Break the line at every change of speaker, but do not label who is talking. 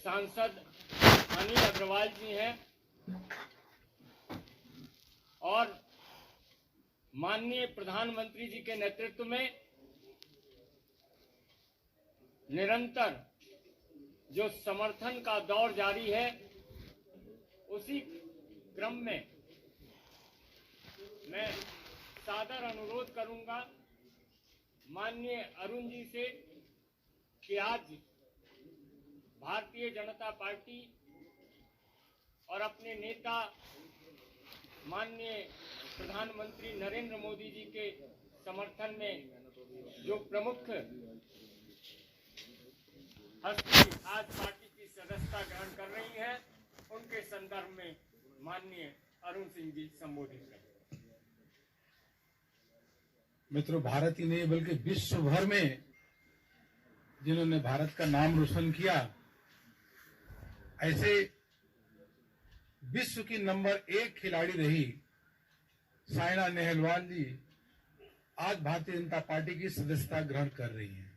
सांसद अनिल अग्रवाल जी हैं और माननीय प्रधानमंत्री जी के नेतृत्व में निरंतर जो समर्थन का दौर जारी है, उसी क्रम में मैं सादर अनुरोध करूंगा माननीय अरुण जी से कि आज भारतीय जनता पार्टी और अपने नेता माननीय प्रधानमंत्री नरेंद्र मोदी जी के समर्थन में जो प्रमुख हस्ती आज पार्टी की सदस्यता ग्रहण कर रही है, उनके संदर्भ में माननीय अरुण सिंह जी संबोधित करें।
मित्रों, भारत ही नहीं बल्कि विश्व भर में जिन्होंने भारत का नाम रोशन किया, ऐसे विश्व की नंबर 1 खिलाड़ी रही साइना नेहवाल जी आज भारतीय जनता पार्टी की सदस्यता ग्रहण कर रही हैं।